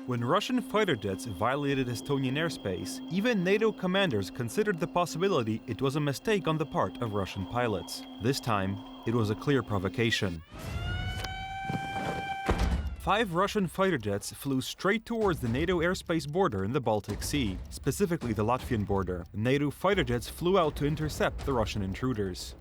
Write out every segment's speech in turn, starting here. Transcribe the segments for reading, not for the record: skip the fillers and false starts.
When Russian fighter jets violated Estonian airspace, even NATO commanders considered the possibility it was a mistake on the part of Russian pilots. This time, it was a clear provocation. 5 Russian fighter jets flew straight towards the NATO airspace border in the Baltic Sea, specifically the Latvian border. NATO fighter jets flew out to intercept the Russian intruders.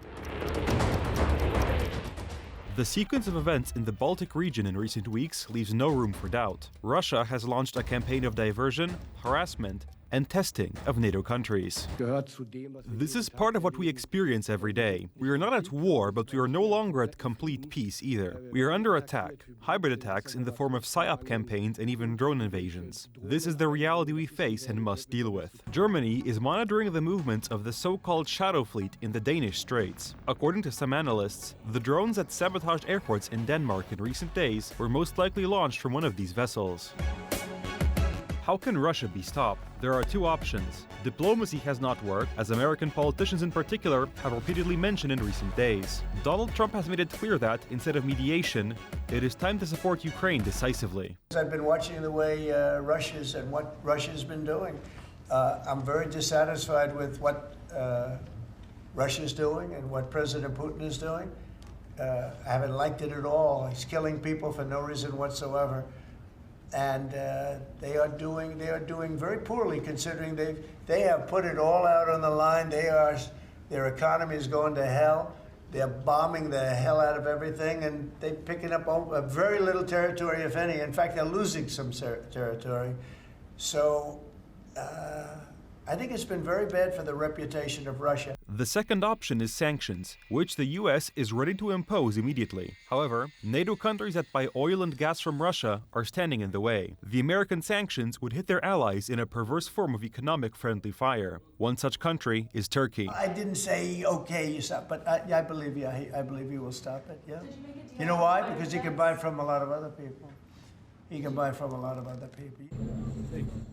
The sequence of events in the Baltic region in recent weeks leaves no room for doubt. Russia has launched a campaign of diversion, harassment, and testing of NATO countries. This is part of what we experience every day. We are not at war, but we are no longer at complete peace either. We are under attack, hybrid attacks in the form of PSYOP campaigns and even drone invasions. This is the reality we face and must deal with. Germany is monitoring the movements of the so-called Shadow Fleet in the Danish Straits. According to some analysts, the drones that sabotaged airports in Denmark in recent days were most likely launched from one of these vessels. How can Russia be stopped? There are 2 options. Diplomacy has not worked, as American politicians in particular have repeatedly mentioned in recent days. Donald Trump has made it clear that, instead of mediation, it is time to support Ukraine decisively. I've been watching the way what Russia's been doing. I'm very dissatisfied with what Russia's doing and what President Putin is doing. I haven't liked it at all. He's killing people for no reason whatsoever. And they are doing very poorly, considering they have put it all out on the line. Their economy is going to hell. They're bombing the hell out of everything, and they're picking up a very little territory, if any. In fact, they're losing some territory. So I think it's been very bad for the reputation of Russia. The second option is sanctions, which the US is ready to impose immediately. However, NATO countries that buy oil and gas from Russia are standing in the way. The American sanctions would hit their allies in a perverse form of economic friendly fire. One such country is Turkey. I didn't say, okay, you stop, but I believe you. I believe you will stop it, yeah. You know why? Because you can buy from a lot of other people.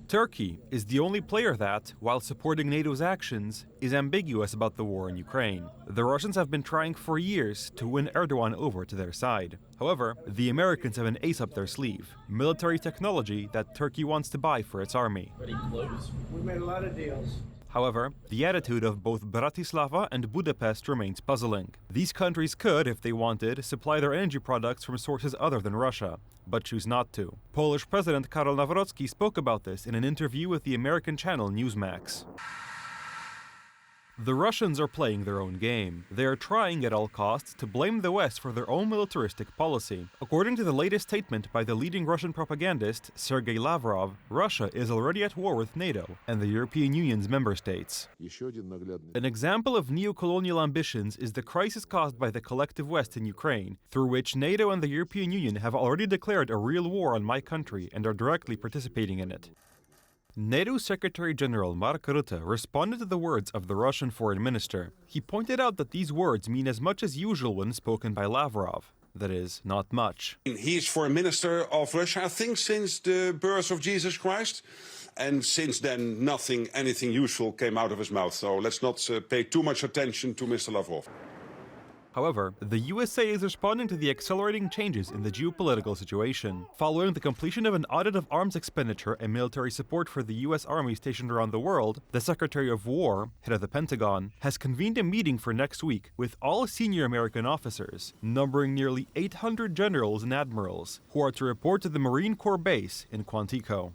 Turkey is the only player that, while supporting NATO's actions, is ambiguous about the war in Ukraine. The Russians have been trying for years to win Erdogan over to their side. However, the Americans have an ace up their sleeve: military technology that Turkey wants to buy for its army. We made a lot of deals. However, the attitude of both Bratislava and Budapest remains puzzling. These countries could, if they wanted, supply their energy products from sources other than Russia, but choose not to. Polish President Karol Nawrocki spoke about this in an interview with the American channel Newsmax. The Russians are playing their own game. They are trying at all costs to blame the West for their own militaristic policy. According to the latest statement by the leading Russian propagandist, Sergei Lavrov, Russia is already at war with NATO and the European Union's member states. An example of neo-colonial ambitions is the crisis caused by the collective West in Ukraine, through which NATO and the European Union have already declared a real war on my country and are directly participating in it. NATO Secretary General Mark Rutte responded to the words of the Russian foreign minister. He pointed out that these words mean as much as usual when spoken by Lavrov. That is, not much. He's foreign minister of Russia, I think, since the birth of Jesus Christ. And since then, anything useful came out of his mouth. So let's not pay too much attention to Mr. Lavrov. However, the USA is responding to the accelerating changes in the geopolitical situation. Following the completion of an audit of arms expenditure and military support for the US Army stationed around the world, the Secretary of War, head of the Pentagon, has convened a meeting for next week with all senior American officers, numbering nearly 800 generals and admirals, who are to report to the Marine Corps base in Quantico.